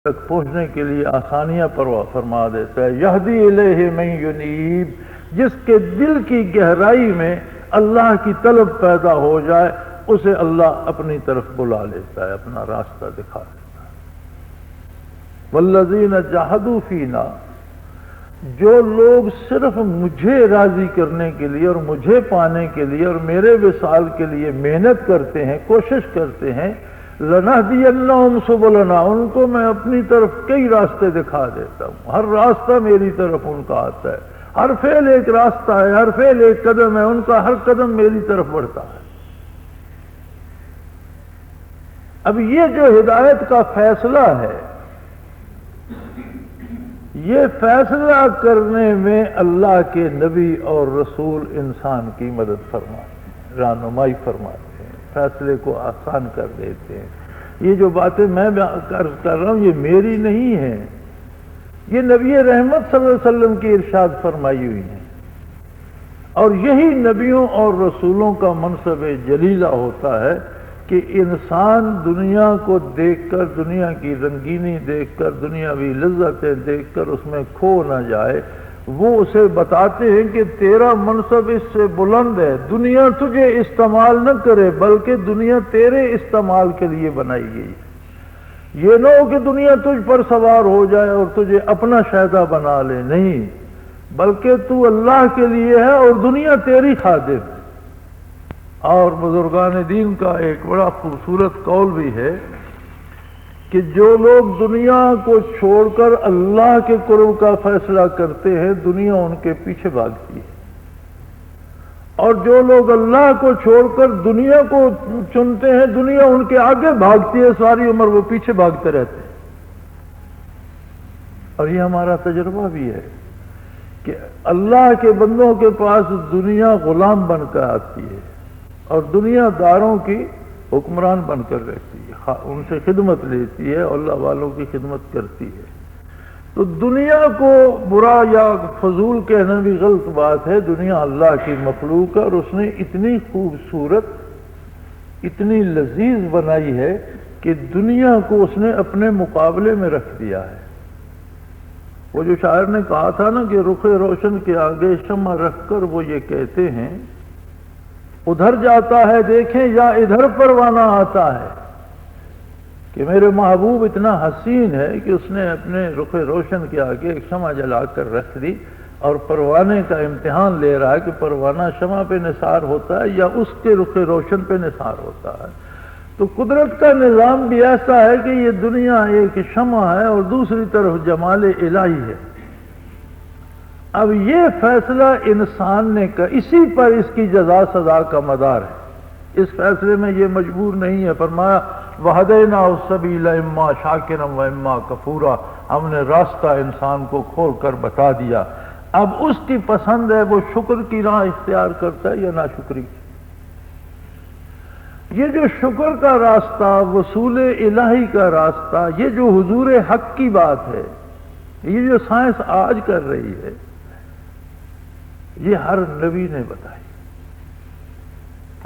تک پہنچنے کے لیے آسانیاں فرما دیتا ہے. یہدی الیہ من ینیب، جس کے دل کی گہرائی میں اللہ کی طلب پیدا ہو جائے اسے اللہ اپنی طرف بلا لیتا ہے، اپنا راستہ دکھا دیتا ہے. والذین جاہدوا فینا، جو لوگ صرف مجھے راضی کرنے کے لیے اور مجھے پانے کے لیے اور میرے وصال کے لیے محنت کرتے ہیں، کوشش کرتے ہیں، لنہدینہم سبلنا، ان کو میں اپنی طرف کئی راستے دکھا دیتا ہوں. ہر راستہ میری طرف ان کا آتا ہے، ہر فعل ایک راستہ ہے، ہر فعل ایک قدم ہے، ان کا ہر قدم میری طرف بڑھتا ہے. اب یہ جو ہدایت کا فیصلہ ہے، یہ فیصلہ کرنے میں اللہ کے نبی اور رسول انسان کی مدد فرماتے ہیں، رہنمائی فرماتے ہیں، فیصلے کو آسان کر دیتے ہیں. یہ جو باتیں میں کر رہا ہوں یہ میری نہیں ہیں، یہ نبی رحمت صلی اللہ علیہ وسلم کی ارشاد فرمائی ہوئی ہیں. اور یہی نبیوں اور رسولوں کا منصب جلیلہ ہوتا ہے کہ انسان دنیا کو دیکھ کر، دنیا کی رنگینی دیکھ کر، دنیاوی لذتیں دیکھ کر اس میں کھو نہ جائے. وہ اسے بتاتے ہیں کہ تیرا منصب اس سے بلند ہے، دنیا تجھے استعمال نہ کرے بلکہ دنیا تیرے استعمال کے لیے بنائی گئی. یہ نہ ہو کہ دنیا تجھ پر سوار ہو جائے اور تجھے اپنا شہدا بنا لے، نہیں، بلکہ تو اللہ کے لیے ہے اور دنیا تیری خادم ہے. اور بزرگان دین کا ایک بڑا خوبصورت قول بھی ہے کہ جو لوگ دنیا کو چھوڑ کر اللہ کے قرب کا فیصلہ کرتے ہیں دنیا ان کے پیچھے بھاگتی ہے، اور جو لوگ اللہ کو چھوڑ کر دنیا کو چنتے ہیں دنیا ان کے آگے بھاگتی ہے، ساری عمر وہ پیچھے بھاگتے رہتے ہیں. اور یہ ہمارا تجربہ بھی ہے کہ اللہ کے بندوں کے پاس دنیا غلام بن کر آتی ہے اور دنیا داروں کی حکمران بن کر رہتی ہے، ان سے خدمت لیتی ہے، اللہ والوں کی خدمت کرتی ہے. تو دنیا کو برا یا فضول کہنا بھی غلط بات ہے. دنیا اللہ کی مخلوق ہے اور اس نے اتنی خوبصورت، اتنی لذیذ بنائی ہے کہ دنیا کو اس نے اپنے مقابلے میں رکھ دیا ہے. وہ جو شاعر نے کہا تھا نا کہ رخ روشن کے آگے شمع رکھ کر وہ یہ کہتے ہیں، ادھر جاتا ہے دیکھیں یا ادھر پروانہ آتا ہے، کہ میرے محبوب اتنا حسین ہے کہ اس نے اپنے رخ روشن کے آگے ایک شمع جلا کر رکھ دی اور پروانے کا امتحان لے رہا ہے کہ پروانہ شمع پہ نثار ہوتا ہے یا اس کے رخ روشن پہ نثار ہوتا ہے. تو قدرت کا نظام بھی ایسا ہے کہ یہ دنیا ایک شمع ہے اور دوسری طرف جمال الہی ہے. اب یہ فیصلہ انسان نے اسی پر اس کی جزا سزا کا مدار ہے. اس فیصلے میں یہ مجبور نہیں ہے. فرمایا وَهَدَيْنَاهُ السَّبِيلَ إِمَّا شَاكِرًا وَإِمَّا كَفُورًا، ہم نے راستہ انسان کو کھول کر بتا دیا. اب اس کی پسند ہے وہ شکر کی راہ اختیار کرتا ہے یا ناشکری کی. یہ جو شکر کا راستہ، وصول الہی کا راستہ، یہ جو حضور حق کی بات ہے، یہ جو سائنس آج کر رہی ہے، یہ ہر نبی نے بتائی.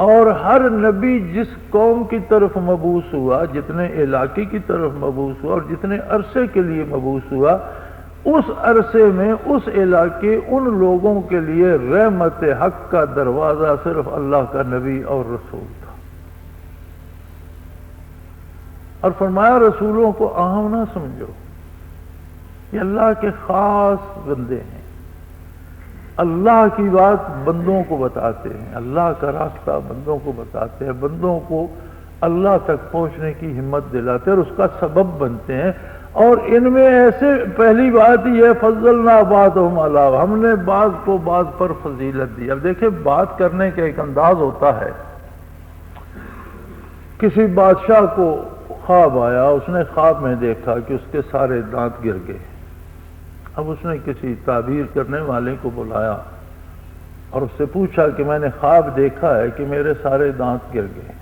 اور ہر نبی جس قوم کی طرف مبعوث ہوا، جتنے علاقے کی طرف مبعوث ہوا اور جتنے عرصے کے لیے مبعوث ہوا، اس عرصے میں اس علاقے ان لوگوں کے لیے رحمت حق کا دروازہ صرف اللہ کا نبی اور رسول تھا. اور فرمایا رسولوں کو عام نہ سمجھو، یہ اللہ کے خاص بندے ہیں، اللہ کی بات بندوں کو بتاتے ہیں، اللہ کا راستہ بندوں کو بتاتے ہیں، بندوں کو اللہ تک پہنچنے کی ہمت دلاتے ہیں اور اس کا سبب بنتے ہیں. اور ان میں ایسے پہلی بات یہ ہے فضلنا بعضهم علی، ہم نے بعض کو بعض پر فضیلت دی. اب دیکھیں بات کرنے کا ایک انداز ہوتا ہے. کسی بادشاہ کو خواب آیا، اس نے خواب میں دیکھا کہ اس کے سارے دانت گر گئے. اب اس نے کسی تعبیر کرنے والے کو بلایا اور اس سے پوچھا کہ میں نے خواب دیکھا ہے کہ میرے سارے دانت گر گئے.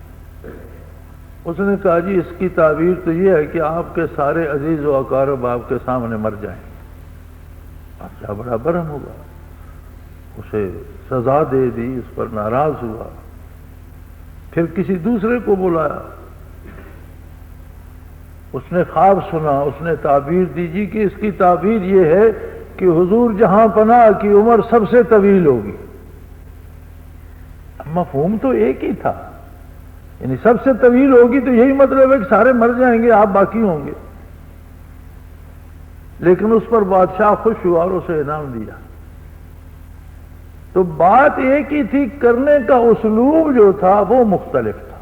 اس نے کہا جی اس کی تعبیر تو یہ ہے کہ آپ کے سارے عزیز و اقارب آپ کے سامنے مر جائیں. بادشاہ بڑا برہم ہوگا، اسے سزا دے دی، اس پر ناراض ہوا. پھر کسی دوسرے کو بلایا، اس نے خواب سنا، اس نے تعبیر دی جی کہ اس کی تعبیر یہ ہے کہ حضور جہاں پناہ کی عمر سب سے طویل ہوگی۔ مفہوم تو ایک ہی تھا، یعنی سب سے طویل ہوگی تو یہی مطلب ہے کہ سارے مر جائیں گے، آپ باقی ہوں گے۔ لیکن اس پر بادشاہ خوش ہوا اور اسے انعام دیا۔ تو بات ایک ہی تھی، کرنے کا اسلوب جو تھا وہ مختلف تھا۔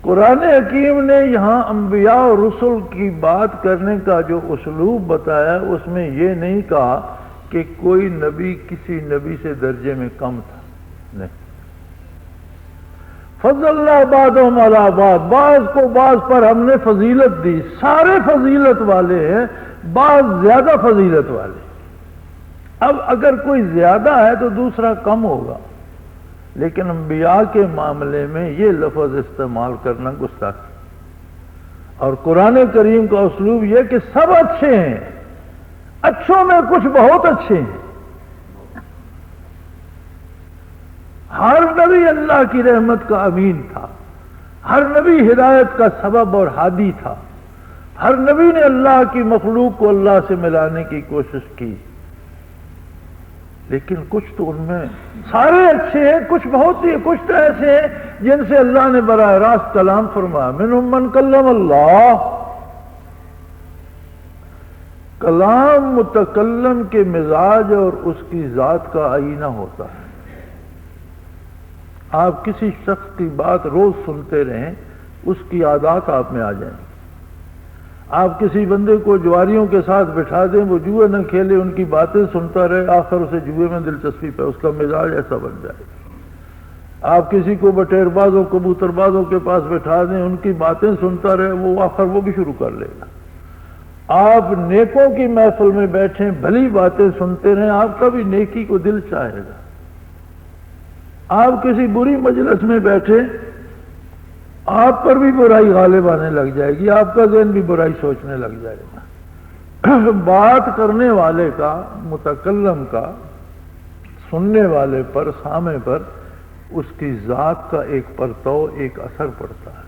قرآن حکیم نے یہاں انبیاء اور رسل کی بات کرنے کا جو اسلوب بتایا، اس میں یہ نہیں کہا کہ کوئی نبی کسی نبی سے درجے میں کم تھا، نہیں۔ فضلنا بعضهم علی بعض، بعض کو بعض پر ہم نے فضیلت دی، سارے فضیلت والے ہیں، بعض زیادہ فضیلت والے۔ اب اگر کوئی زیادہ ہے تو دوسرا کم ہوگا، لیکن انبیاء کے معاملے میں یہ لفظ استعمال کرنا گستاخی۔ اور قرآن کریم کا اسلوب یہ کہ سب اچھے ہیں، اچھوں میں کچھ بہت اچھے ہیں۔ ہر نبی اللہ کی رحمت کا امین تھا، ہر نبی ہدایت کا سبب اور ہادی تھا، ہر نبی نے اللہ کی مخلوق کو اللہ سے ملانے کی کوشش کی، لیکن کچھ تو ان میں سارے اچھے ہیں، کچھ بہت ہی، کچھ تو ایسے ہیں جن سے اللہ نے براہ راست کلام فرمایا۔ منہم من کلم اللہ، کلام متکلم کے مزاج اور اس کی ذات کا آئینہ ہوتا ہے۔ آپ کسی شخص کی بات روز سنتے رہیں، اس کی عادات آپ میں آ جائیں گی۔ آپ کسی بندے کو جواریوں کے ساتھ بٹھا دیں، وہ جوئے نہ کھیلے، ان کی باتیں سنتا رہے، آخر اسے جوئے میں دلچسپی پہ اس کا مزاج ایسا بن جائے گا۔ آپ کسی کو بٹیر بازوں کبوتر بازوں کے پاس بٹھا دیں، ان کی باتیں سنتا رہے، وہ آخر وہ بھی شروع کر لے گا۔ آپ نیکوں کی محفل میں بیٹھیں، بھلی باتیں سنتے رہیں، آپ کا بھی نیکی کو دل چاہے گا۔ آپ کسی بری مجلس میں بیٹھے، آپ پر بھی برائی غالب آنے لگ جائے گی، آپ کا ذہن بھی برائی سوچنے لگ جائے گا۔ بات کرنے والے کا، متکلم کا، سننے والے پر، سامع پر اس کی ذات کا ایک پرتو، ایک اثر پڑتا ہے۔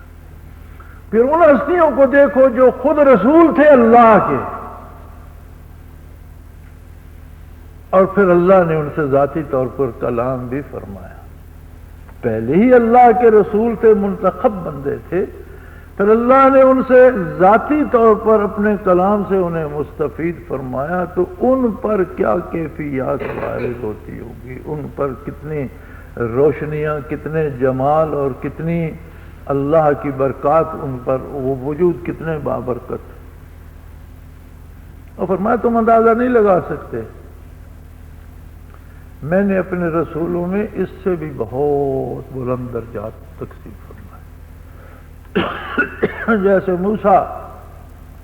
پھر ان ہستیوں کو دیکھو جو خود رسول تھے اللہ کے، اور پھر اللہ نے ان سے ذاتی طور پر کلام بھی فرمایا۔ پہلے ہی اللہ کے رسول تھے، منتخب بندے تھے، پھر اللہ نے ان سے ذاتی طور پر اپنے کلام سے انہیں مستفید فرمایا، تو ان پر کیا کیفیات وارد ہوتی ہوگی، ان پر کتنی روشنیاں، کتنے جمال اور کتنی اللہ کی برکات ان پر، وہ وجود کتنے بابرکت۔ اور فرمایا تم اندازہ نہیں لگا سکتے، میں نے اپنے رسولوں میں اس سے بھی بہت بلند درجات تقسیم فرمائے۔ جیسے موسیٰ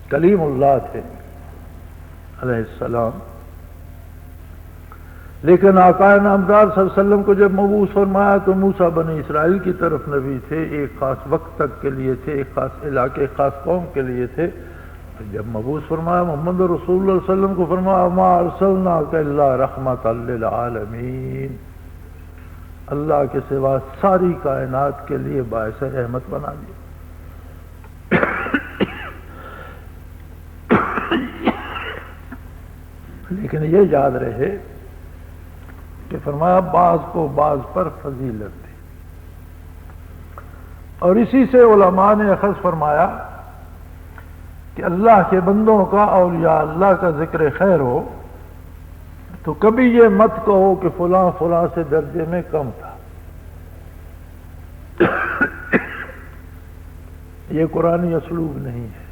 کلیم اللہ تھے علیہ السلام، لیکن آقا نامدار صلی اللہ علیہ وسلم کو جب مبعوث فرمایا تو موسیٰ بنی اسرائیل کی طرف نبی تھے، ایک خاص وقت تک کے لیے تھے، ایک خاص علاقے، خاص قوم کے لیے تھے۔ جب مبعوث فرمایا محمد رسول اللہ صلی اللہ علیہ وسلم کو، فرمایا ما ارسلناک الا رحمۃ للعالمین، اللہ کے سوا ساری کائنات کے لیے باعث رحمت بنا دیا۔ لیکن یہ یاد رہے کہ فرمایا بعض کو بعض پر فضیلت دی، اور اسی سے علماء نے اخذ فرمایا کہ اللہ کے بندوں کا، اولیاء اللہ کا ذکر خیر ہو تو کبھی یہ مت کہو کہ فلاں فلاں سے درجے میں کم تھا۔ یہ قرآنی اسلوب نہیں ہے۔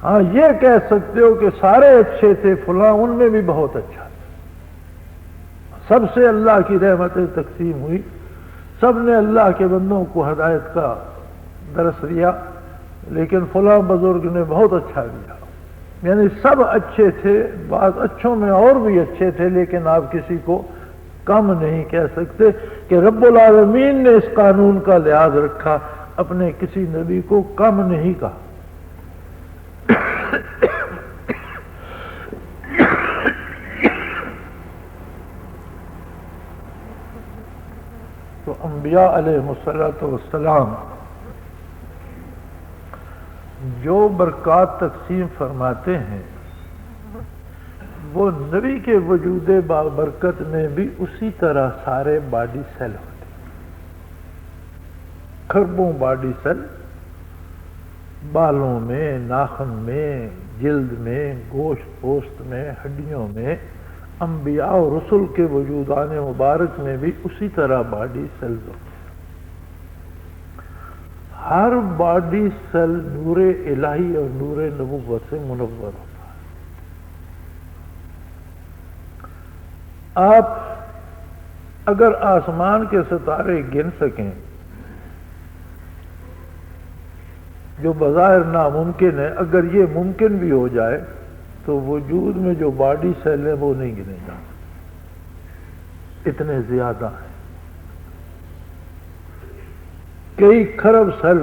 ہاں یہ کہہ سکتے ہو کہ سارے اچھے تھے، فلاں ان میں بھی بہت اچھا تھا، سب سے اللہ کی رحمتیں تقسیم ہوئی، سب نے اللہ کے بندوں کو ہدایت کا درس دیا، لیکن فلاں بزرگ نے بہت اچھا دیا۔ یعنی سب اچھے تھے، بعض اچھوں میں اور بھی اچھے تھے، لیکن آپ کسی کو کم نہیں کہہ سکتے کہ رب العالمین نے اس قانون کا لحاظ رکھا، اپنے کسی نبی کو کم نہیں کہا۔ تو انبیاء علیہ الصلوۃ والسلام جو برکات تقسیم فرماتے ہیں وہ نبی کے وجود بابرکت میں بھی اسی طرح سارے باڈی سیل ہوتے ہیں، کھربوں باڈی سیل، بالوں میں، ناخن میں، جلد میں، گوشت پوست میں، ہڈیوں میں، انبیاء اور رسل کے وجودان مبارک میں بھی اسی طرح باڈی سیلز ہوتے ہیں۔ ہر باڈی سیل نور الہی اور نور نبوت سے منور ہوتا ہے۔ آپ اگر آسمان کے ستارے گن سکیں، جو بظاہر ناممکن ہے، اگر یہ ممکن بھی ہو جائے تو وجود میں جو باڈی سیل ہیں وہ نہیں گنے جا سکتے، اتنے زیادہ ہیں۔ کئی کھرب سیل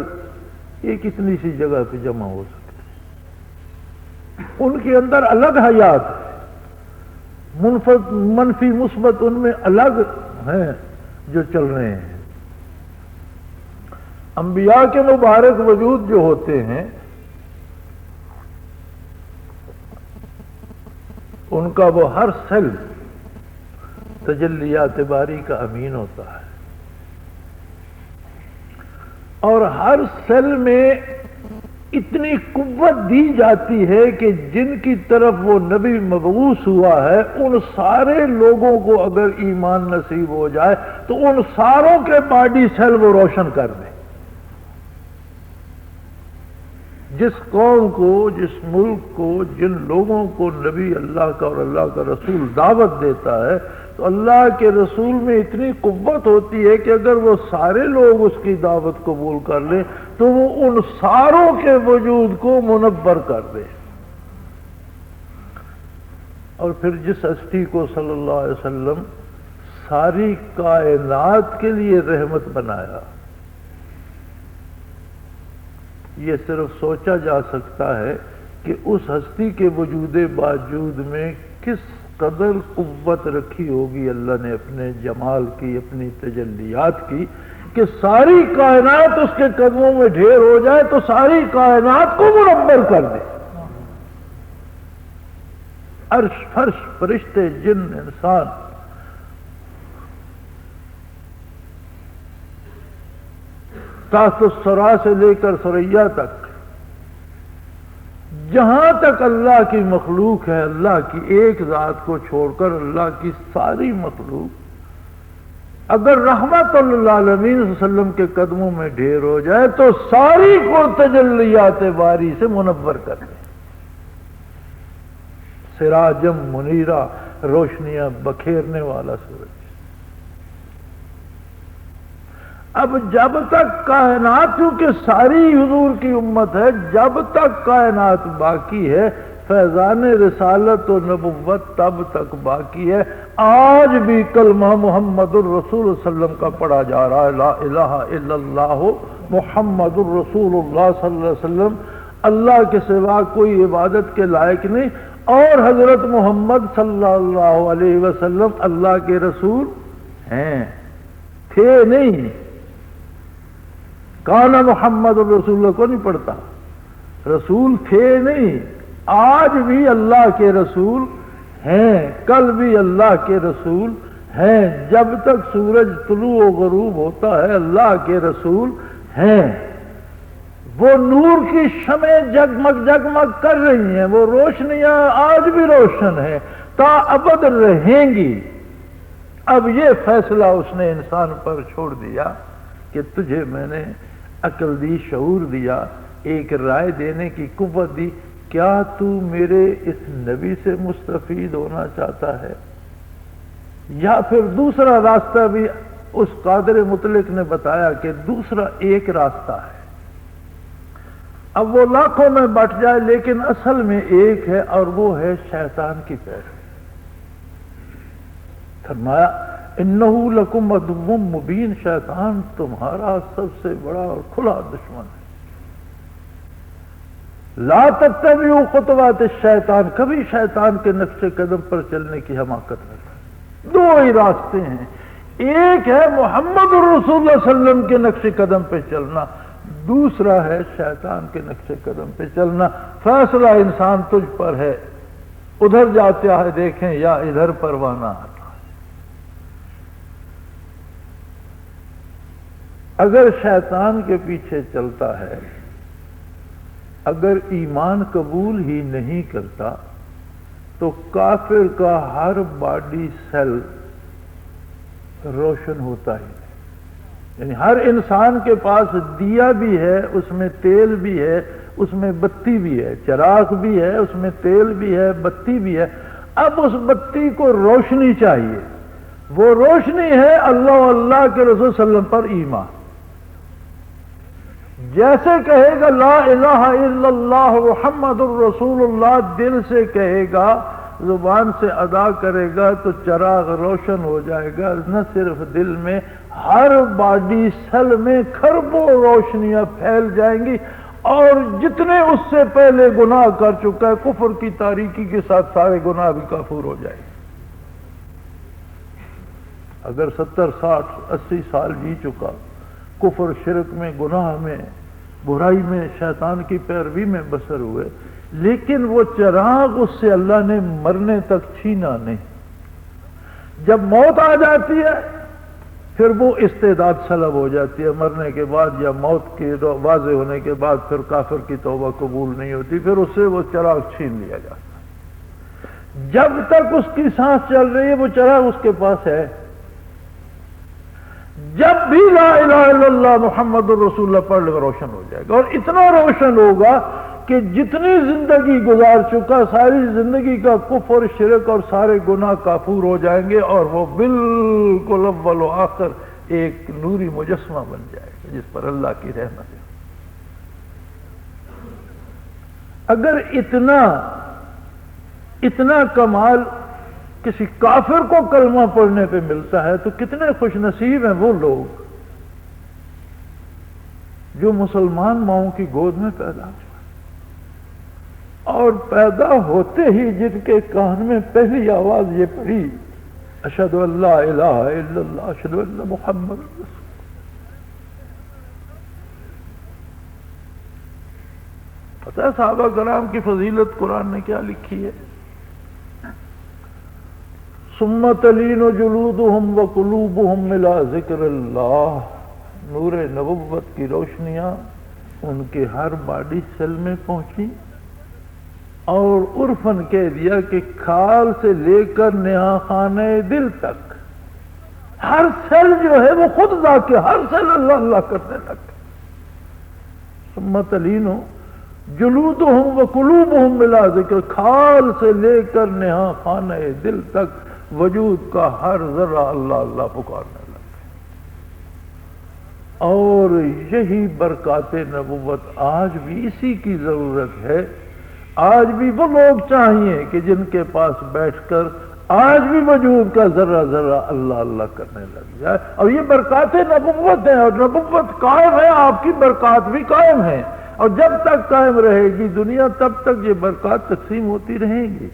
ایک اتنی سی جگہ پہ جمع ہو سکتے ہیں، ان کے اندر الگ حیات ہے، منفی مثبت ان میں الگ ہیں جو چل رہے ہیں۔ انبیاء کے مبارک وجود جو ہوتے ہیں ان کا وہ ہر سیل تجلیات باری کا امین ہوتا ہے، اور ہر سیل میں اتنی قوت دی جاتی ہے کہ جن کی طرف وہ نبی مبعوث ہوا ہے ان سارے لوگوں کو اگر ایمان نصیب ہو جائے تو ان ساروں کے باڈی سیل وہ روشن کر دیں۔ جس قوم کو، جس ملک کو، جن لوگوں کو نبی اللہ کا اور اللہ کا رسول دعوت دیتا ہے تو اللہ کے رسول میں اتنی قوت ہوتی ہے کہ اگر وہ سارے لوگ اس کی دعوت قبول کر لیں تو وہ ان ساروں کے وجود کو منور کر دے۔ اور پھر جس ہستی کو صلی اللہ علیہ وسلم ساری کائنات کے لیے رحمت بنایا، یہ صرف سوچا جا سکتا ہے کہ اس ہستی کے وجود باوجود میں کس قدر قوت رکھی ہوگی اللہ نے اپنے جمال کی، اپنی تجلیات کی، کہ ساری کائنات اس کے قدموں میں ڈھیر ہو جائے تو ساری کائنات کو منور کر دے۔ عرش فرش فرشتے جن انسان تحت الثری سے لے کر ثریا تک، جہاں تک اللہ کی مخلوق ہے، اللہ کی ایک ذات کو چھوڑ کر اللہ کی ساری مخلوق اگر رحمت للعالمین صلی اللہ علیہ وسلم کے قدموں میں ڈھیر ہو جائے تو ساری کو تجلیات باری سے منور کر دے۔ سراجم منیرہ، روشنیاں بکھیرنے والا سورج۔ اب جب تک کائنات، کیونکہ ساری حضور کی امت ہے، جب تک کائنات باقی ہے فیضان رسالت و نبوت تب تک باقی ہے۔ آج بھی کلمہ محمد الرسول صلی اللہ علیہ وسلم کا پڑھا جا رہا ہے، لا الہ الا اللہ محمد الرسول اللہ صلی اللہ علیہ وسلم، اللہ کے سوا کوئی عبادت کے لائق نہیں، اور حضرت محمد صلی اللہ علیہ وسلم اللہ کے رسول ہیں، تھے نہیں۔ کانا محمد الرسول اللہ کو نہیں پڑھتا، رسول تھے نہیں، آج بھی اللہ کے رسول ہیں، کل بھی اللہ کے رسول ہیں، جب تک سورج طلوع و غروب ہوتا ہے اللہ کے رسول ہیں۔ وہ نور کی شمعیں جگمگ جگمگ کر رہی ہیں، وہ روشنیاں آج بھی روشن ہیں، تا ابد رہیں گی۔ اب یہ فیصلہ اس نے انسان پر چھوڑ دیا کہ تجھے میں نے عقل دی، شعور دیا، ایک رائے دینے کی قوت دی، کیا تو میرے اس نبی سے مستفید ہونا چاہتا ہے، یا پھر دوسرا راستہ بھی اس قادر مطلق نے بتایا کہ دوسرا ایک راستہ ہے، اب وہ لاکھوں میں بٹ جائے لیکن اصل میں ایک ہے، اور وہ ہے شیطان کی پیروی۔ فرمایا انہو لکم عدو مبین، شیطان تمہارا سب سے بڑا اور کھلا دشمن ہے۔ لا تتبعوا خطوات الشیطان، کبھی شیطان کے نقش قدم پر چلنے کی حماقت نہ کرو۔ دو ہی راستے ہیں، ایک ہے محمد الرسول اللہ صلی اللہ علیہ وسلم کے نقش قدم پہ چلنا، دوسرا ہے شیطان کے نقش قدم پہ چلنا. فیصلہ انسان تجھ پر ہے، ادھر جاتا ہے دیکھیں یا ادھر پروانہ آتا ہے. اگر شیطان کے پیچھے چلتا ہے، اگر ایمان قبول ہی نہیں کرتا تو کافر کا ہر باڈی سیل روشن ہوتا ہی نہیں. یعنی ہر انسان کے پاس دیا بھی ہے، اس میں تیل بھی ہے، اس میں بتی بھی ہے، چراغ بھی ہے، اس میں تیل بھی ہے، بتی بھی ہے. اب اس بتی کو روشنی چاہیے. وہ روشنی ہے اللہ و اللہ کے رسول صلی اللہ علیہ وسلم پر ایمان. جیسے کہے گا لا الہ الا اللہ محمد الرسول اللہ، دل سے کہے گا، زبان سے ادا کرے گا تو چراغ روشن ہو جائے گا. نہ صرف دل میں، ہر باڈی سیل میں کھربوں روشنیاں پھیل جائیں گی، اور جتنے اس سے پہلے گناہ کر چکا ہے کفر کی تاریکی کے ساتھ سارے گناہ بھی کافور ہو جائیں گے. اگر 70 60 80 سال جی چکا، کفر شرک میں، گناہ میں، برائی میں، شیطان کی پیروی میں بسر ہوئے، لیکن وہ چراغ اس سے اللہ نے مرنے تک چھینا نہیں. جب موت آ جاتی ہے پھر وہ استعداد سلب ہو جاتی ہے. مرنے کے بعد یا موت کے واضح ہونے کے بعد پھر کافر کی توبہ قبول نہیں ہوتی، پھر اس سے وہ چراغ چھین لیا جاتا ہے. جب تک اس کی سانس چل رہی ہے وہ چراغ اس کے پاس ہے. جب بھی لا الہ الا اللہ محمد الرسول اللہ پڑھ لے روشن ہو جائے گا، اور اتنا روشن ہوگا کہ جتنی زندگی گزار چکا ساری زندگی کا کفر شرک اور سارے گناہ کافور ہو جائیں گے، اور وہ بالکل اول و آخر ایک نوری مجسمہ بن جائے گا جس پر اللہ کی رحمت ہے. اگر اتنا کمال کسی کافر کو کلمہ پڑھنے پہ ملتا ہے تو کتنے خوش نصیب ہیں وہ لوگ جو مسلمان ماؤں کی گود میں پیدا ہوئے، اور پیدا ہوتے ہی جن کے کان میں پہلی آواز یہ پڑی اشہد ان لا الہ الا اللہ اشہد ان محمد رسول اللہ. پتہ ہے صحابہ کرام کی فضیلت قرآن نے کیا لکھی ہے؟ ثم تلین جلودہم وقلوبہم الی ذکر اللہ. نور نبوت کی روشنیاں ان کے ہر باڈی سیل میں پہنچی، اور عرفاً کہہ دیا کہ کھال سے لے کر نہا خانہ دل تک ہر سیل جو ہے وہ خود ذاکر، ہر سیل اللہ اللہ کرنے لگا. ثم تلین جلودہم وقلوبہم الی ذکر، کھال سے لے کر نہا خانہ دل تک وجود کا ہر ذرہ اللہ اللہ پکارنے لگا. اور یہی برکات نبوت آج بھی اسی کی ضرورت ہے. آج بھی وہ لوگ چاہیے کہ جن کے پاس بیٹھ کر آج بھی وجود کا ذرہ ذرہ اللہ اللہ کرنے لگ جائے. اور یہ برکات نبوت ہیں، اور نبوت قائم ہے، آپ کی برکات بھی قائم ہیں، اور جب تک قائم رہے گی دنیا تب تک یہ برکات تقسیم ہوتی رہیں گی.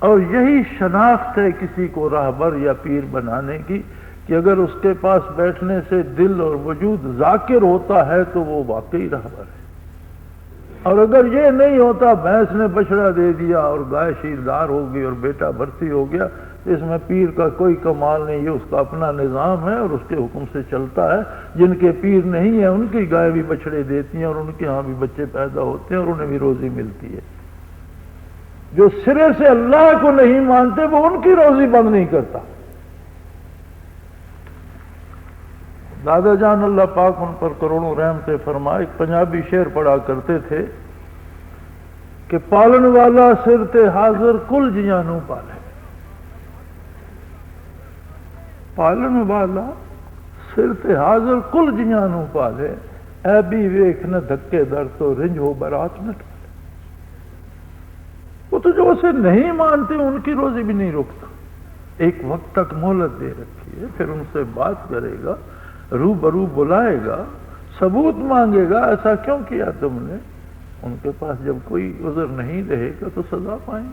اور یہی شناخت ہے کسی کو راہبر یا پیر بنانے کی کہ اگر اس کے پاس بیٹھنے سے دل اور وجود ذاکر ہوتا ہے تو وہ واقعی راہبر ہے. اور اگر یہ نہیں ہوتا، بھینس نے بچڑا دے دیا اور گائے شیردار ہو گئی اور بیٹا بھرتی ہو گیا، تو اس میں پیر کا کوئی کمال نہیں. یہ اس کا اپنا نظام ہے اور اس کے حکم سے چلتا ہے. جن کے پیر نہیں ہیں ان کی گائے بھی بچڑے دیتی ہیں اور ان کے ہاں بھی بچے پیدا ہوتے ہیں اور انہیں بھی روزی ملتی ہے. جو سرے سے اللہ کو نہیں مانتے وہ ان کی روزی بند نہیں کرتا. دادا جان اللہ پاک ان پر کروڑوں رحمتیں فرمائے، ایک پنجابی شعر پڑھا کرتے تھے کہ پالن والا سر تے حاضر کل جیاں نوں پالے. پالن والا سر تے حاضر کل جیاں نوں پالے، اے بھی ویکھ نہ دھکے در تو رنج ہو برات نہ ٹالے. وہ تو جو اسے نہیں مانتے ان کی روزی بھی نہیں روکتا. ایک وقت تک مہلت دے رکھی ہے، پھر ان سے بات کرے گا، روبرو بلائے گا، ثبوت مانگے گا ایسا کیوں کیا تم نے. ان کے پاس جب کوئی عذر نہیں رہے گا تو سزا پائیں.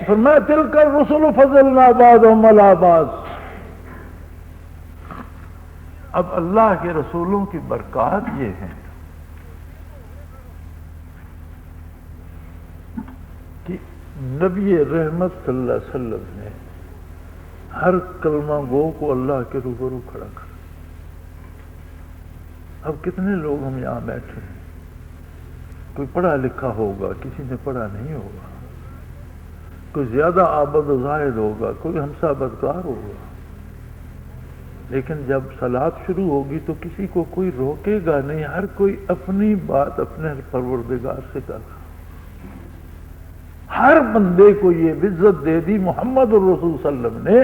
فرمایا تلک الرسل فضلنا بعضهم علی بعض. اب اللہ کے رسولوں کی برکات یہ ہیں کہ نبی رحمت صلی اللہ علیہ وسلم نے ہر کلمہ گو کو اللہ کے روبرو کھڑا کر. اب کتنے لوگ ہم یہاں بیٹھے ہیں، کوئی پڑھا لکھا ہوگا، کسی نے پڑھا نہیں ہوگا، کوئی زیادہ عابد و زاہد ہوگا، کوئی ہم سا بدکار ہوگا، لیکن جب صلات شروع ہوگی تو کسی کو کوئی روکے گا نہیں، ہر کوئی اپنی بات اپنے پروردگار سے کر رہا. ہر بندے کو یہ عزت دے دی محمد الرسول صلی اللہ علیہ وسلم نے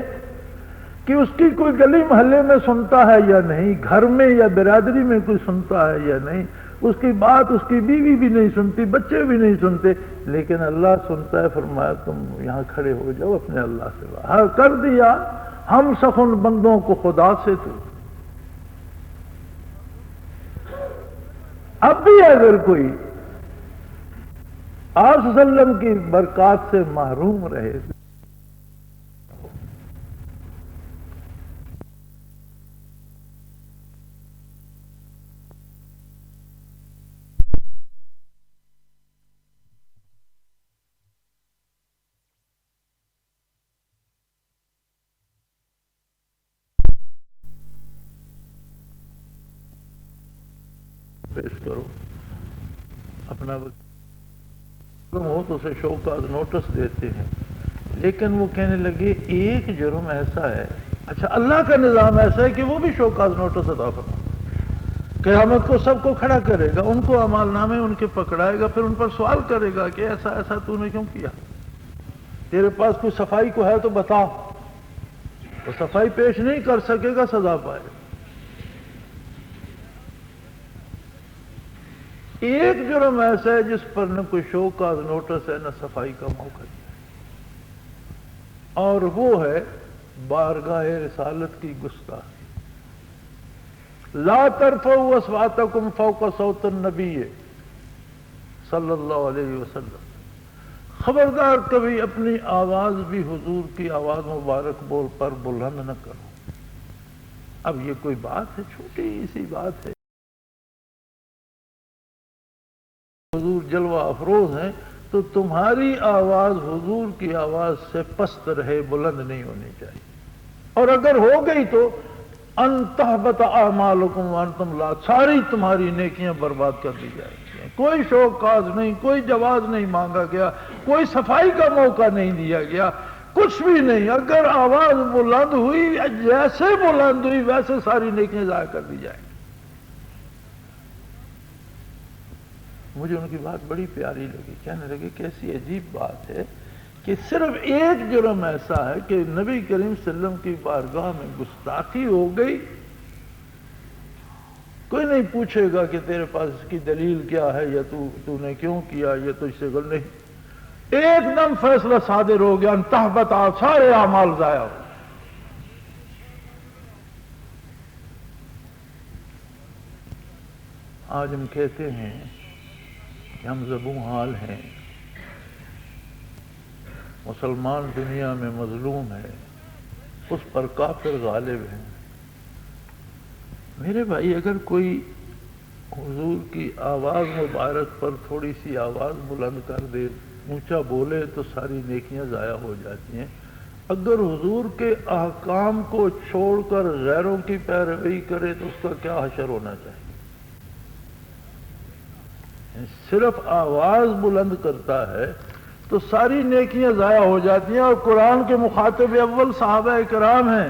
کہ اس کی کوئی گلی محلے میں سنتا ہے یا نہیں، گھر میں یا برادری میں کوئی سنتا ہے یا نہیں، اس کی بات اس کی بیوی بھی نہیں سنتی، بچے بھی نہیں سنتے، لیکن اللہ سنتا ہے. فرمایا تم یہاں کھڑے ہو جاؤ اپنے اللہ سے باہر کر دیا ہم سخن بندوں کو خدا سے. تو اب بھی اگر کوئی آپ صلی اللہ علیہ وسلم کی برکات سے محروم رہے پیش کرو اپنا وقت ہو تو اسے شوکاز نوٹس دیتے ہیں، لیکن وہ کہنے لگے ایک جرم ایسا ہے. اچھا اللہ کا نظام ایسا ہے کہ وہ بھی شوکاز نوٹس عطا فرمائے، قیامت کو سب کو کھڑا کرے گا، ان کو اعمال نامے ان کے پکڑائے گا، پھر ان پر سوال کرے گا کہ ایسا ایسا تو نے کیوں کیا، تیرے پاس کوئی صفائی کو ہے تو بتا. وہ صفائی پیش نہیں کر سکے گا، سزا پائے گا. ایک جرم ایسا ہے جس پر نہ کوئی شو کا نوٹس ہے نہ صفائی کا موقع ہے، اور وہ ہے بارگاہ رسالت کی گستاخی. لا ترفعوا اصواتکم فوق صوت النبی صلی اللہ علیہ وسلم. خبردار کبھی اپنی آواز بھی حضور کی آواز مبارک بول پر بلند نہ کرو. اب یہ کوئی بات ہے، چھوٹی سی بات ہے، حضور جلوہ افروز ہیں تو تمہاری آواز حضور کی آواز سے پست رہے، بلند نہیں ہونی چاہیے. اور اگر ہو گئی تو ان تحبط اعمالکم وانتم لا، ساری تمہاری نیکیاں برباد کر دی جائیں گی. کوئی شوق کاز نہیں، کوئی جواز نہیں مانگا گیا، کوئی صفائی کا موقع نہیں دیا گیا، کچھ بھی نہیں. اگر آواز بلند ہوئی، جیسے بلند ہوئی ویسے ساری نیکیاں ضائع کر دی جائیں گی. مجھے ان کی بات بڑی پیاری لگی، کہنے لگے کیسی عجیب بات ہے کہ صرف ایک جرم ایسا ہے کہ نبی کریم صلی اللہ علیہ وسلم کی بارگاہ میں گستاخی ہو گئی، کوئی نہیں پوچھے گا کہ تیرے پاس اس کی دلیل کیا ہے یا تو نے کیوں کیا، یہ تو اس سے غلط نہیں. ایک دم فیصلہ صادر ہو گیا، تحبط، سارے اعمال ضائع ہو. آج ہم کہتے ہیں کہ ہم زبوں حال ہیں، مسلمان دنیا میں مظلوم ہے، اس پر کافر غالب ہیں. میرے بھائی اگر کوئی حضور کی آواز مبارک پر تھوڑی سی آواز بلند کر دے، اونچا بولے تو ساری نیکیاں ضائع ہو جاتی ہیں. اگر حضور کے احکام کو چھوڑ کر غیروں کی پیروی کرے تو اس کا کیا حشر ہونا چاہیے. صرف آواز بلند کرتا ہے تو ساری نیکیاں ضائع ہو جاتی ہیں. اور قرآن کے مخاطب اول صحابہ کرام ہیں.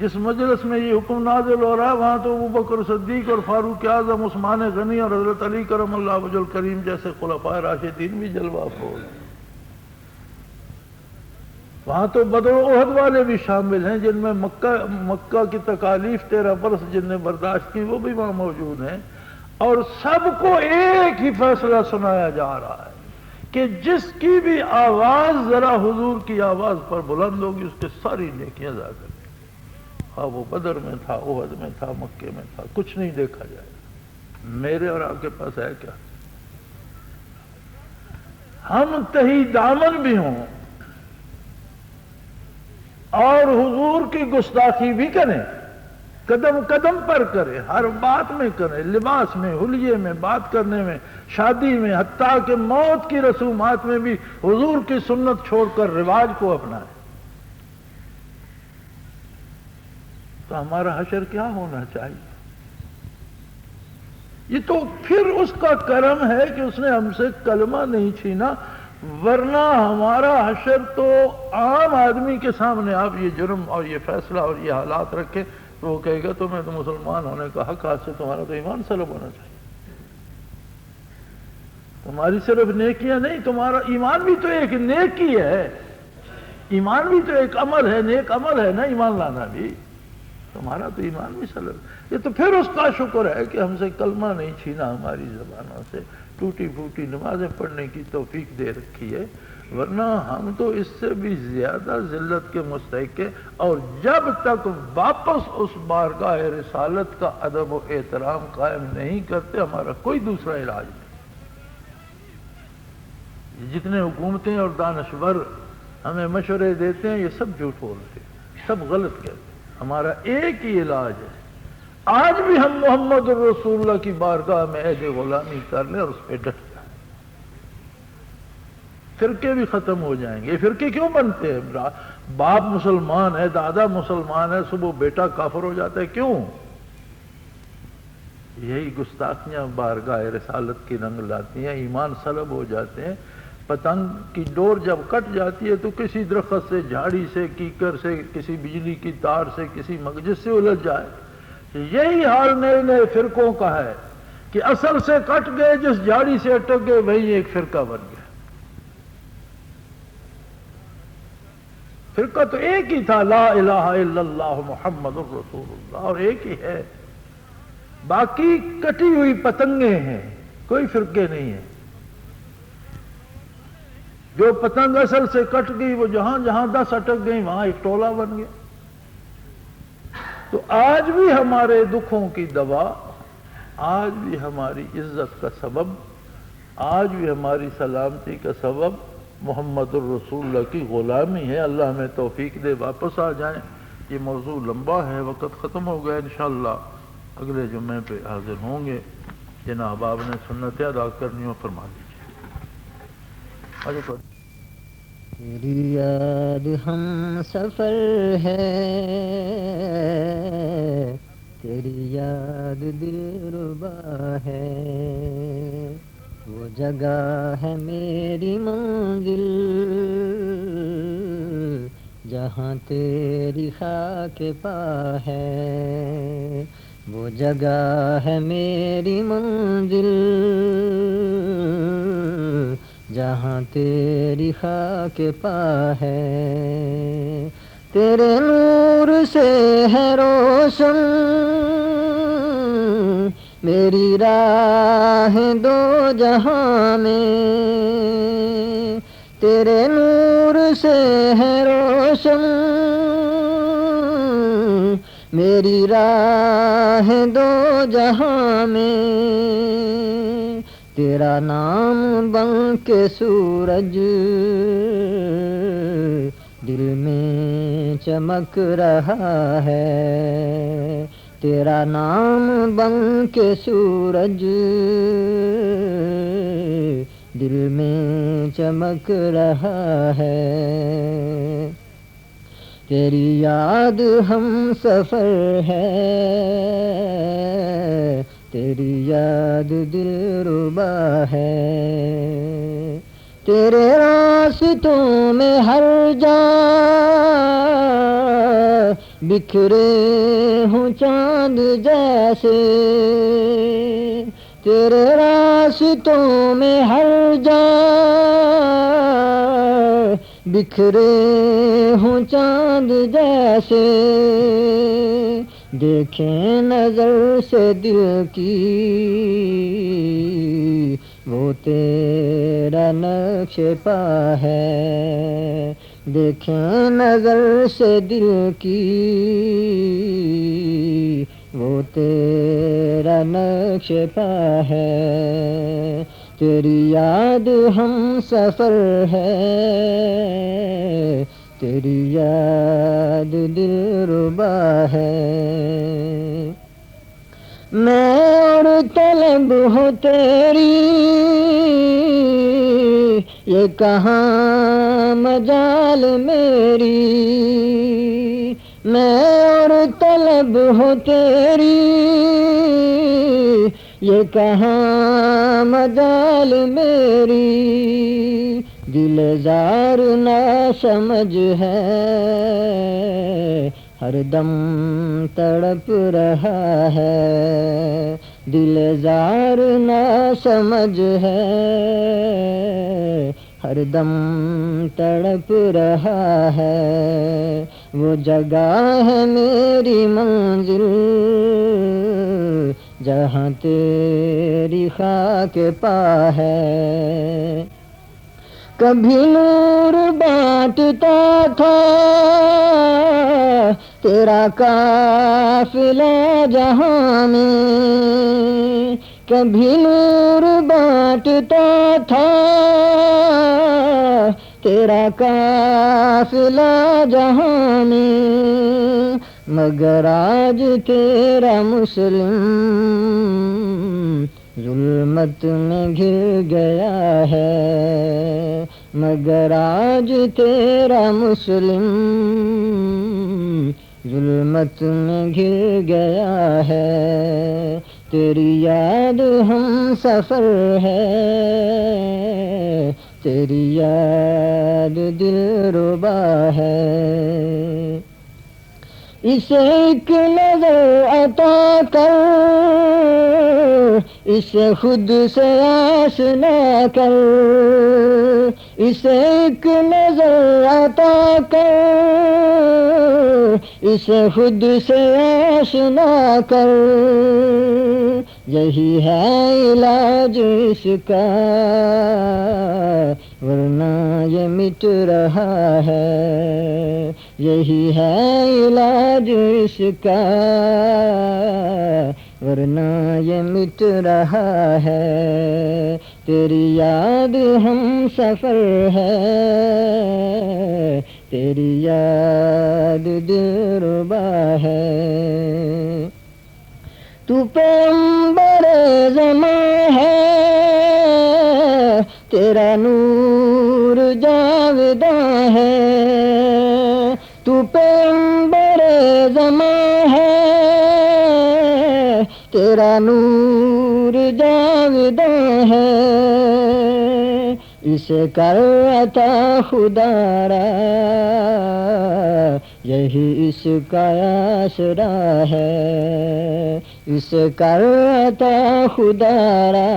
جس مجلس میں یہ حکم نازل ہو رہا ہے وہاں تو ابو بکر صدیق اور فاروق اعظم، عثمان غنی اور حضرت علی کرم اللہ وجہ الکریم جیسے خلفائے راشدین بھی جلوہ افروز ہیں. وہاں تو بدر و احد والے بھی شامل ہیں جن میں مکہ کی تکالیف 13 برس جن نے برداشت کی وہ بھی وہاں موجود ہیں. اور سب کو ایک ہی فیصلہ سنایا جا رہا ہے کہ جس کی بھی آواز ذرا حضور کی آواز پر بلند ہوگی اس کے ساری نیکیاں ضائع کر دیں. ہاں وہ بدر میں تھا، احد میں تھا، مکے میں تھا، کچھ نہیں دیکھا جائے گا. میرے اور آپ کے پاس ہے کیا؟ ہم تہی دامن بھی ہوں اور حضور کی گستاخی بھی کریں قدم قدم پر کرے، ہر بات میں کرے، لباس میں، حلیے میں، بات کرنے میں، شادی میں، حتیٰ کہ موت کی رسومات میں بھی حضور کی سنت چھوڑ کر رواج کو اپنائے۔ تو ہمارا حشر کیا ہونا چاہیے؟ یہ تو پھر اس کا کرم ہے کہ اس نے ہم سے کلمہ نہیں چھینا، ورنہ ہمارا حشر تو عام آدمی کے سامنے آپ یہ جرم اور یہ فیصلہ اور یہ حالات رکھیں تو وہ کہے گا تمہیں تو مسلمان ہونے کا حق، آج سے تمہارا تو ایمان سلب ہونا چاہیے۔ تمہاری صرف نیکیاں نہیں، تمہارا ایمان بھی تو ایک نیکی ہے، ایمان بھی تو ایک عمل ہے، نیک عمل ہے نا ایمان لانا بھی، تمہارا تو ایمان بھی سلب۔ یہ تو پھر اس کا شکر ہے کہ ہم سے کلمہ نہیں چھینا، ہماری زبانوں سے ٹوٹی پھوٹی نمازیں پڑھنے کی توفیق دے رکھی ہے، ورنہ ہم تو اس سے بھی زیادہ ذلت کے مستحق ہیں۔ اور جب تک واپس اس بارگاہ رسالت کا ادب و احترام قائم نہیں کرتے، ہمارا کوئی دوسرا علاج نہیں۔ جتنے حکومتیں اور دانشور ہمیں مشورے دیتے ہیں یہ سب جھوٹ بولتے ہیں، سب غلط کہتے ہیں۔ ہمارا ایک ہی علاج ہے، آج بھی ہم محمد الرسول اللہ کی بارگاہ میں عہد غلامی کر لیں اور اس پہ ڈٹ جائیں، فرقے بھی ختم ہو جائیں گے۔ فرقے کیوں بنتے ہیں؟ باپ مسلمان ہے، دادا مسلمان ہے، صبح بیٹا کافر ہو جاتا ہے، کیوں؟ یہی گستاخیاں بارگاہ رسالت کی رنگ لاتی ہیں، ایمان سلب ہو جاتے ہیں۔ پتنگ کی ڈور جب کٹ جاتی ہے تو کسی درخت سے، جھاڑی سے، کیکر سے، کسی بجلی کی تار سے، کسی مگجس سے الجھ جائے۔ یہی حال نئے نئے فرقوں کا ہے کہ اصل سے کٹ گئے، جس جھاڑی سے اٹک گئے وہی ایک فرقہ بن گیا۔ فرقہ تو ایک ہی تھا، لا الہ الا اللہ محمد الرسول اللہ، اور ایک ہی ہے، باقی کٹی ہوئی پتنگیں ہیں، کوئی فرقے نہیں ہیں۔ جو پتنگ اصل سے کٹ گئی وہ جہاں جہاں 10 اٹک گئی وہاں ایک ٹولہ بن گیا۔ تو آج بھی ہمارے دکھوں کی دوا، آج بھی ہماری عزت کا سبب، آج بھی ہماری سلامتی کا سبب محمد الرسول اللہ کی غلامی ہے۔ اللہ ہمیں توفیق دے، واپس آ جائیں۔ یہ موضوع لمبا ہے، وقت ختم ہو گیا، انشاءاللہ اگلے جمعے پہ حاضر ہوں گے۔ جن احباب نے سنتیں ادا کرنی ہو فرما دیجیے۔ تیری یاد ہم سفر ہے، تیری یاد دلربا ہے، وہ جگہ ہے میری منزل جہاں تیری خاک پا ہے، وہ جگہ ہے میری منزل جہاں تیری خاک پا ہے۔ تیرے نور سے ہے روشن میری راہ دو جہاں میں، تیرے نور سے ہے روشن میری راہ دو جہاں میں، تیرا نام بن کے سورج دل میں چمک رہا ہے، تیرا نام بن کے سورج دل میں چمک رہا ہے۔ تیری یاد ہم سفر ہے، تیری یاد دلربا ہے، تیرے راستوں میں ہر جا بکھرے ہوں چاند جیسے، تیرے راستوں میں ہر جا بکھرے ہوں چاند جیسے، دیکھیں نظر سے دل کی وہ تیرا نقش پا ہے، دیکھیں نظر سے دل کی وہ تیرا نقش پا ہے، تیری یاد ہم سفر ہے، تیری یاد دلربا ہے. میں اور طلب ہو تیری یہ کہاں مجال میری. میں اور طلب ہو تیری یہ کہاں مجال میری. دل زار نہ سمجھ ہے ہر دم تڑپ رہا ہے. دل زار نہ سمجھ ہے ہر دم تڑپ رہا ہے. وہ جگہ ہے میری منزل جہاں تیری خاک پا ہے. کبھی نور بانٹتا تھا تیرا قافلہ جہاں میں. کبھی نور بانٹتا تھا تیرا قافلہ جہاں میں. مگر آج تیرا مسلم ظلمت میں گر گیا ہے. مگر آج تیرا مسلم ظلمت میں گر گیا ہے. تیری یاد ہم سفر ہے تیری یاد دلربا ہے. اسے ایک نظر عطا کر اسے خود سے آشنا کر. اسے ایک نظر عطا کر اسے خود سے آشنا کر. یہی ہے علاج اس کا ورنہ یہ مٹ رہا ہے. یہی ہے علاج اس کا ورنہ یہ مٹ رہا ہے. تیری یاد ہم سفر ہے تیری یاد دلربا ہے. تو پیغمبر زمان ہے تیرا نور جاوداں ہے. تو پیغمبر زمان ہے تیرا نور جاوداں ہے. اسے کر عطا خدا را یہی اس کا آسرا ہے. اسے کر عطا خدا را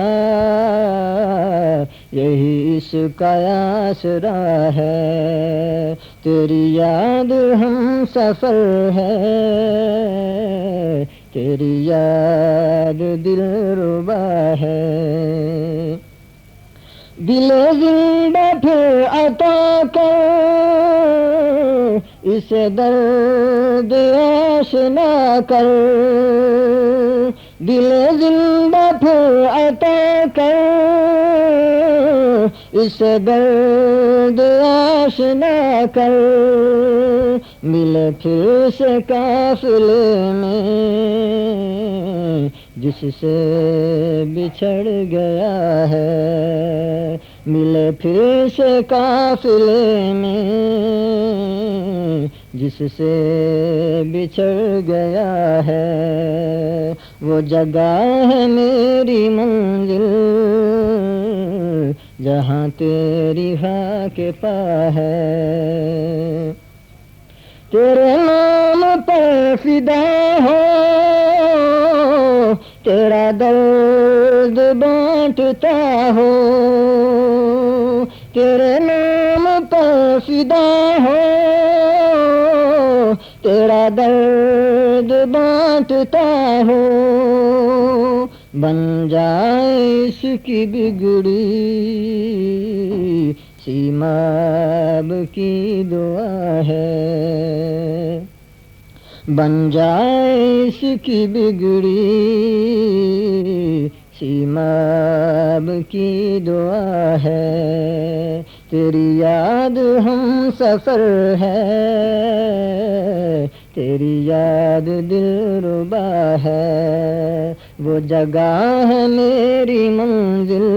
یہی اس کا آسرا ہے. تیری یاد ہم سفر ہے تیری یاد دلربا ہے. دل زندہ پھر عطا کر اسے درد آشنا کر. دل زندہ پھر عطا کر اسے درد آشنا کر. ملے پھر سے قافلے میں جس سے بچھڑ گیا ہے. ملے پھر سے قافلے میں جس سے بچھڑ گیا ہے. وہ جگہ ہے میری منزل جہاں تیری خاک پا ہے. تیرے نام پر فدا ہو تیرا درد بانٹتا ہو. تیرے نام پر فدا ہو تیرا درد بانٹتا ہو. بن جائے اس کی بگڑی سیماب کی دعا ہے. بن جائے اس کی بگڑی سیماب کی دعا ہے. تیری یاد ہم سفر ہے، تیری یاد دل ربا ہے، وہ جگہ ہے میری منزل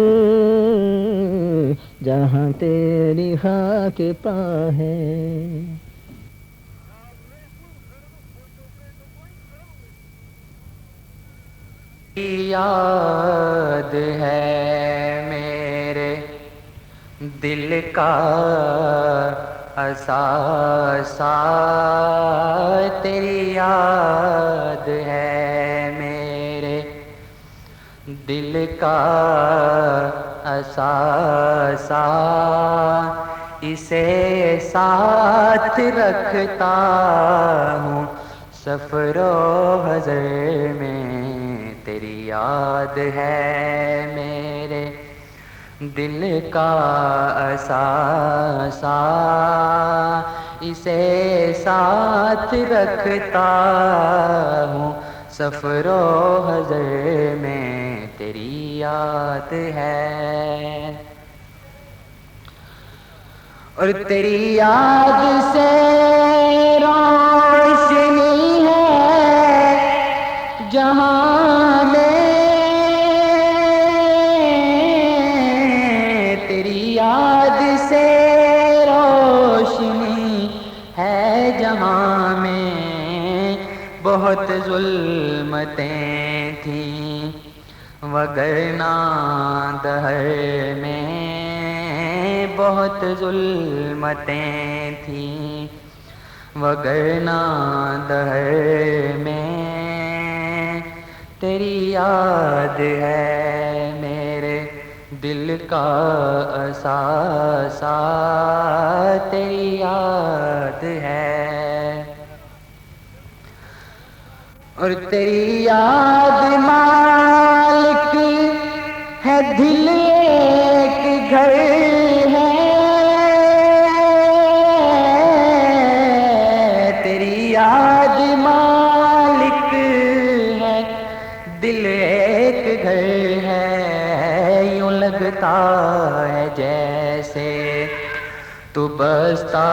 جہاں تیری خاک پا ہے۔ یاد ہے میرے دل کا اثاثہ، تیری یاد ہے میرے دل کا اثاثہ، اسے ساتھ رکھتا ہوں سفر و حضر میں، تیری یاد ہے میرے دل کا اثاثہ، اسے ساتھ رکھتا ہوں سفر و حضر میں، تیری یاد ہے۔ اور تیری یاد سے روشنی ہے جہاں میں، تیری یاد سے روشنی ہے جہاں میں، بہت ظلمتیں تھیں وگرنہ دہر میں، بہت ظلمتیں تھیں وگرنہ دہر میں، تیری یاد ہے میرے دل کا اثاثہ، تیری یاد ہے۔ اور تیری یاد مالک ہے دل ایک گھر ہے، تیری یاد مالک ہے دل ایک گھر ہے، یوں لگتا ہے جیسے تو بستا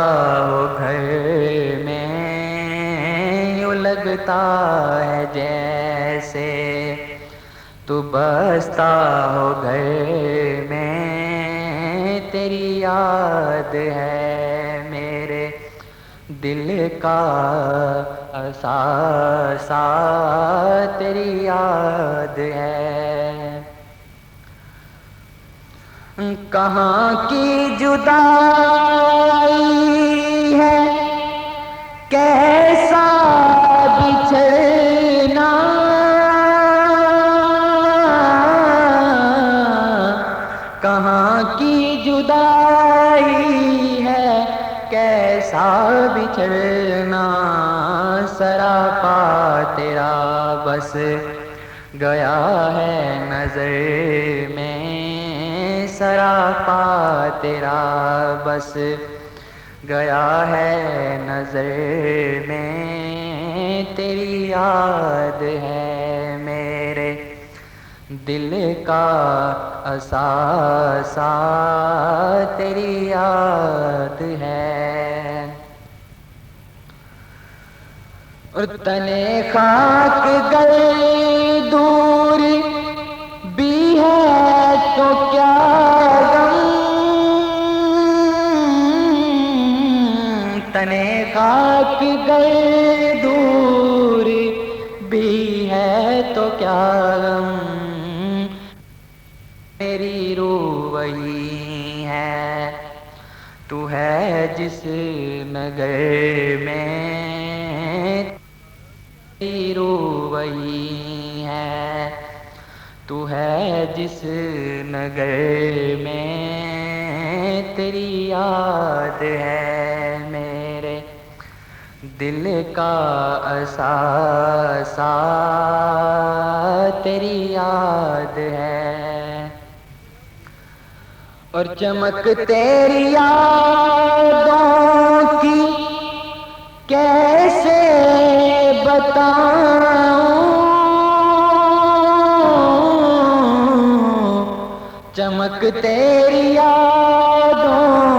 ہو گھر میں، یوں لگتا ہے جیسے تو بستا ہو گھر میں، تیری یاد ہے میرے دل کا اثاثہ، تیری یاد ہے۔ کہاں کی جدائی ہے کیسا بچھڑنا، کہاں کی جدائی ہے کیسا بچھڑنا، سراپا تیرا بس گیا ہے نظر میں، سراپا تیرا بس گیا ہے نظر میں، تیری یاد ہے میرے دل کا اثاثہ، تیری یاد ہے۔ اور تنے خاک گئے دور بھی ہے تو کیا غم، تنے خاک گئے دور بھی ہے تو کیا غم، میری روح وہی ہے تو ہے جس نگر میں، تیری روح وہی ہے تو ہے جس نگر میں، تیری یاد ہے میرے دل کا اثاثہ، تیری یاد ہے۔ اور چمک تیری یادوں کی کیسے بتاؤں، چمک تیری یادوں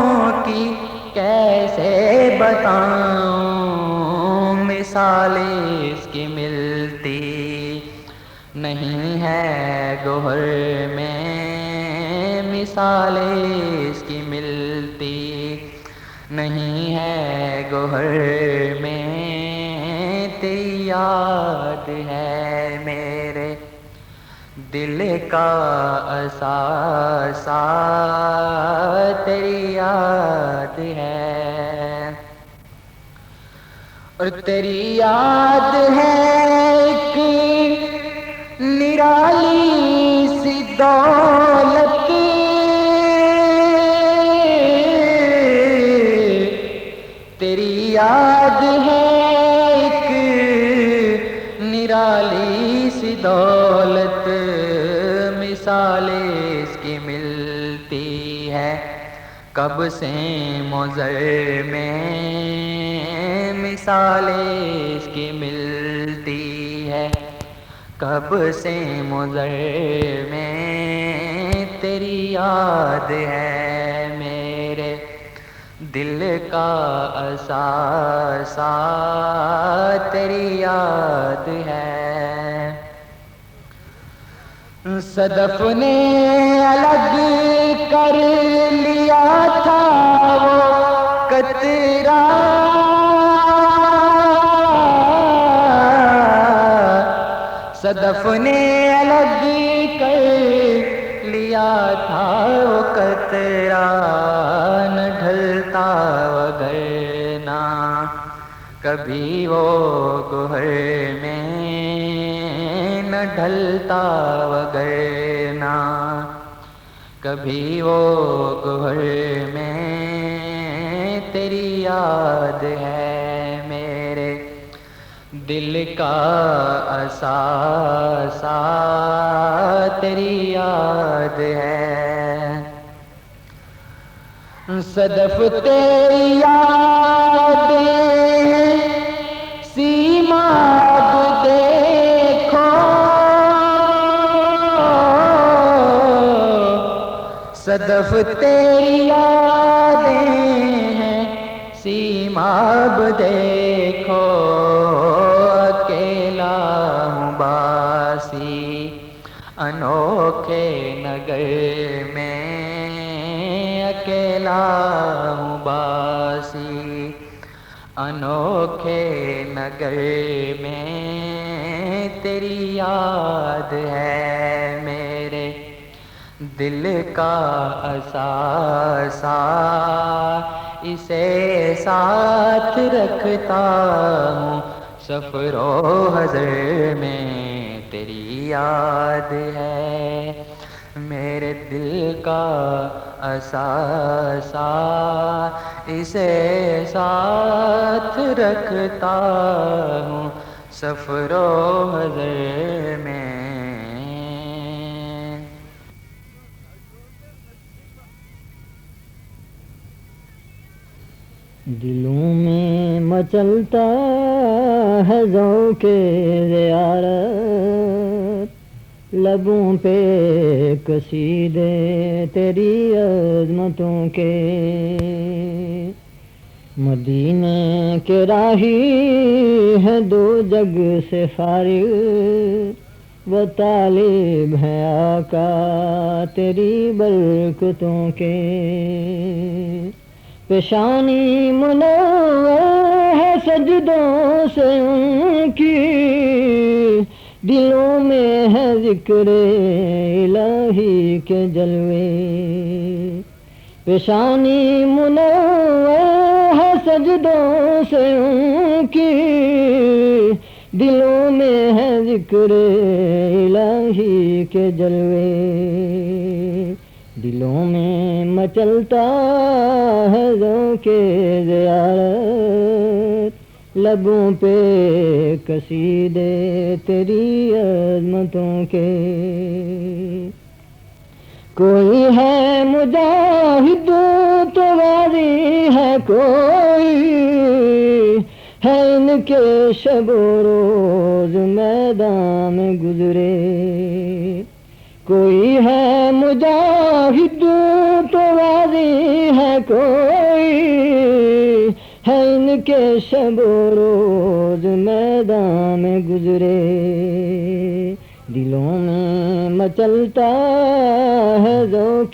بتاؤں مثالیں اس کی ملتی نہیں ہے گوہر میں، مثالیں اس کی ملتی نہیں ہے گوہر میں، تیری یاد ہے میرے دل کا اثاثہ، تیری یاد ہے، اور تیری یاد ہے ایک نرالی سی دولت، تیری یاد ہے ایک نرالی سی دولت، مثالیں اس کی ملتی ہے کب سے مضر میں، مثالیں اس کی ملتی ہے کب سے مضر میں، تیری یاد ہے میرے دل کا اثاثہ، تیری یاد ہے، صدف نے الگ کر لیا تھا وہ قطرہ، صدف نے الگ کر لیا تھا وہ قطرہ، نہ ڈھلتا وگرنہ کبھی وہ گوہر میں، نہ ڈھلتا وگرنہ کبھی وہ گوہر میں، تیری یاد ہے میرے دل کا اثاثہ، تیری یاد ہے، صدف تیری یادیں سیماب دیکھو، صدف تیری یادیں ہیں سیماب دیکھو، اکیلا ہوں باسی انوکھے نگر میں، اکیلا ہوں باسی انوکھے نگر میں، تیری یاد ہے میرے دل کا اثاثہ، اسے ساتھ رکھتا ہوں سفر و حضر میں، تیری یاد ہے میرے دل کا اثاثہ، اسے ساتھ رکھتا ہوں سفر و حضر میں۔ دلوں میں مچلتا ہے ذوق زیارت، لبوں پہ قصیدے تیری عظمتوں کے، مدینے کے راہی ہے دو جگ سے فارغ، وہ طالب ہے آقا تیری برکتوں کے، پیشانی منور ہے سجدوں سے ان کی، دلوں میں ہے ذکر الہی کے جلوے، پیشانی منور ہے سجدوں سے ان کی، دلوں میں ہے ذکر الہی کے جلوے، دلوں میں مچلتا ہے ذوق زیارت، لبوں پہ قصیدے تیری عظمتوں کے، کوئی ہے مجاہد تو غازی ہے، کوئی ہے ان کے شب و روز میدان میں گزرے، کوئی ہے مجاہد تو غازی ہے، کوئی ہے ان کے شب و روز میدان میں گزرے، دلوں میں مچلتا ہے ذوق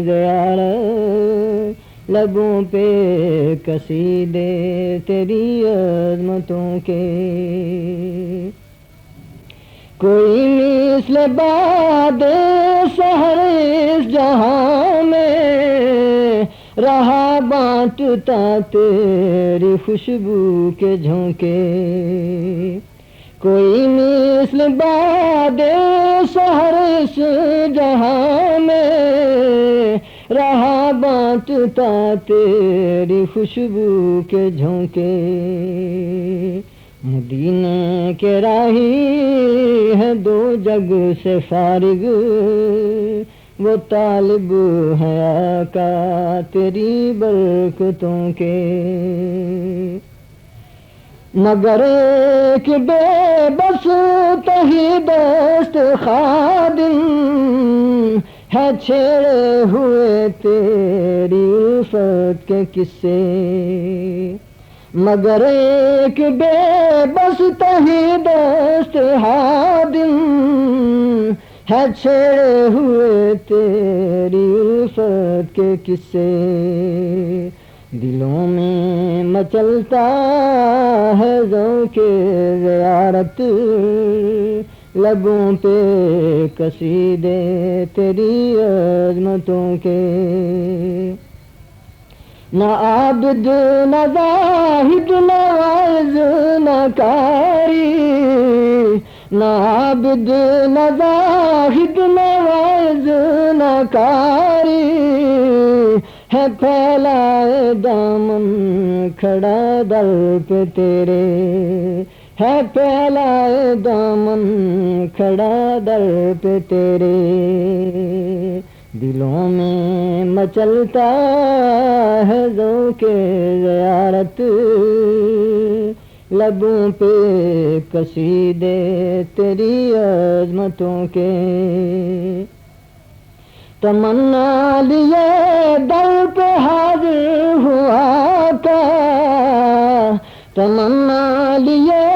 زیارت، لبوں پہ قصیدے تیری عظمتوں کے، کوئی مثل باد سحر اس جہاں میں، رہا بانٹتا تیری خوشبو کے جھونکے، کوئی مثل باد سحر اس جہاں میں، رہا بانٹتا تیری خوشبو کے جھونکے، مدینے کے راہی ہے دو جگ سے فارغ، وہ طالب ہے آقا تیری برکتوں کے، مگر ایک بے بس تہی دست خادم ہے چھیڑے ہوئے تیری الفت کے قصے، مگر ایک بے بس تہی دست خادم ہے چھیڑے ہوئے تیری الفت کے قصے، دلوں میں مچلتا ہے ذوق زیارت، لبوں پہ قصیدے تیری عظمتوں کے، نہ عابد نہ زاہد نہ واعظ نہ قاری، نہ عابد نہ زاہد نہ واعظ نہ قاری، ہے پھیلائے دامن کھڑا در پہ تیرے، ہے پھیلائے دامن کھڑا در پہ تیرے، دلوں میں مچلتا ہے ذوق زیارت، لبوں پہ قصیدے تیری عظمتوں کے، تمنا لیے در پہ حاضر ہوا کا، تمنا لیے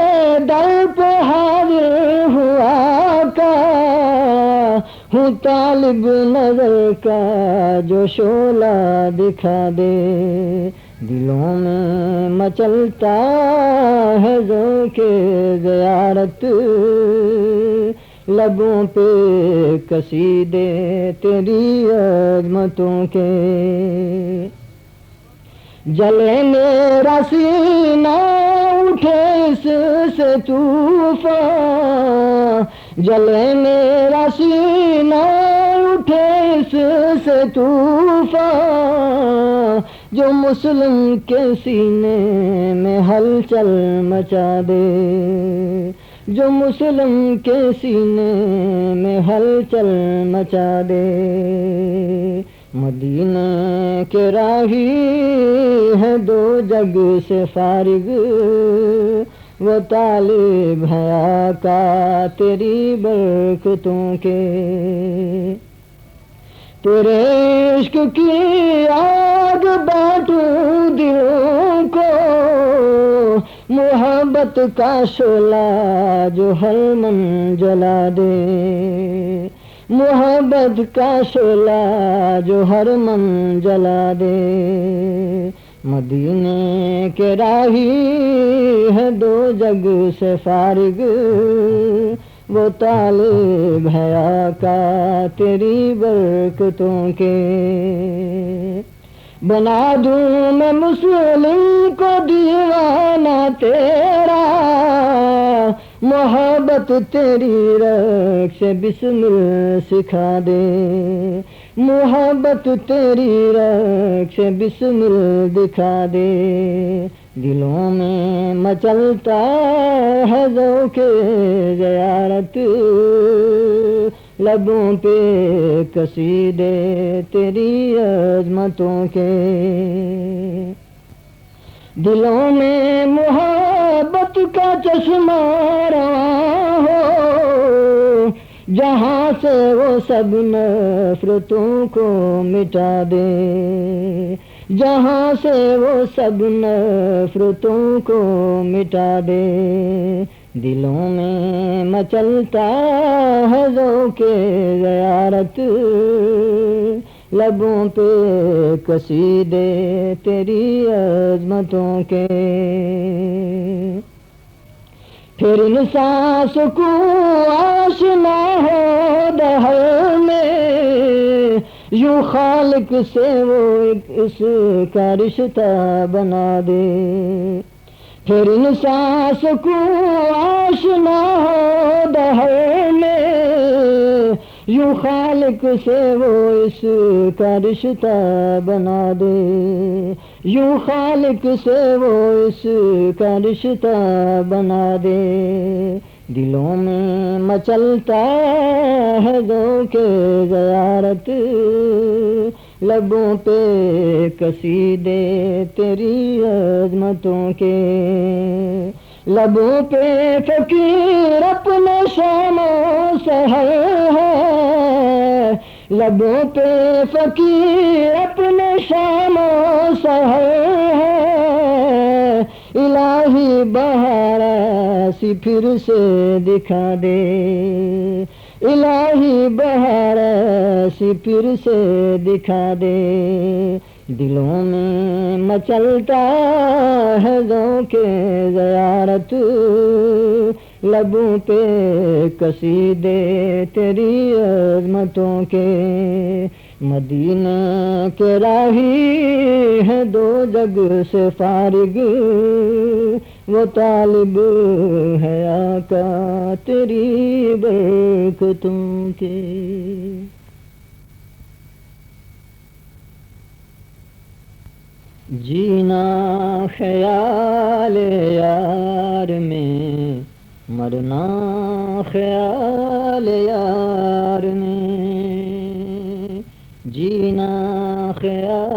در پہ حاضر ہوا کا، ہوں طالب نظر کا جو شعلہ دکھا دے، دلوں میں مچلتا ہے ذوق زیارت، لبوں پہ قصیدے تیری عظمتوں کے، جلے میرا سینہ اٹھے اس سے طوفان، جلے میرا سینہ اٹھے اس سے طوفان، جو مسلم کے سینے میں ہلچل مچا دے، جو مسلم کے سینے میں ہلچل مچا دے، مدینہ کے راہی ہے دو جگ سے فارغ، وہ طالب ہے آقا تیری برکتوں کے، تیرے عشق کی آگ بانٹوں دلوں کو، محبت کا شعلہ جو ہر من جلا دے، محبت کا شعلہ جو ہر من جلا دے، مدینے کے راہی ہے دو جگ سے فارغ، وہ طالب ہے آقا تیری برکتوں کے، بنا دوں میں مسلم کو دیوانہ تیرا، محبت تیری رخ سے بسمل سکھا دے، محبت تیری رخ سے بسمل دکھا دے، دلوں میں مچلتا ہے ذوق زیارت، لبوں پہ قصیدے تیری عظمتوں کے، دلوں میں محبت کا چشمہ رواں ہو، جہاں سے وہ سب نفرتوں کو مٹا دے، جہاں سے وہ سب نفرتوں کو مٹا دے، دلوں میں مچلتا ہے ذوق زیارت، لبوں پہ قصیدے تیری عظمتوں کے، پھر انسان سکون آشنا ہو دہر میں، یوں خالق سے وہ اس کا رشتہ بنا دے، پھر انسان سکون آشنا ہو دہر میں، یوں خالق سے وہ اس کا رشتہ بنا دے، یوں خالق سے وہ اس کا رشتہ بنا دے، دلوں میں مچلتا ہے ذوق زیارت، لبوں پہ قصیدے تیری عظمتوں کے، لبوں پہ فقیر اپنے شام و سحر ہے، لبوں پہ فقیر اپنے شام و سحر ہے، الہی بہار ایسی پھر سے دکھا دے، الہی بہار ایسی پھر سے دکھا دے، دلوں میں مچلتا ہے ذوق زیارت، لبوں پہ قصیدے تیری عظمتوں کے، مدینے کے راہی ہے دو جگ سے فارغ، وہ طالب ہے آقا تیری برکتوں کے۔ جینا خیال یار میں، مرنا خیال یار میں، جینا خیال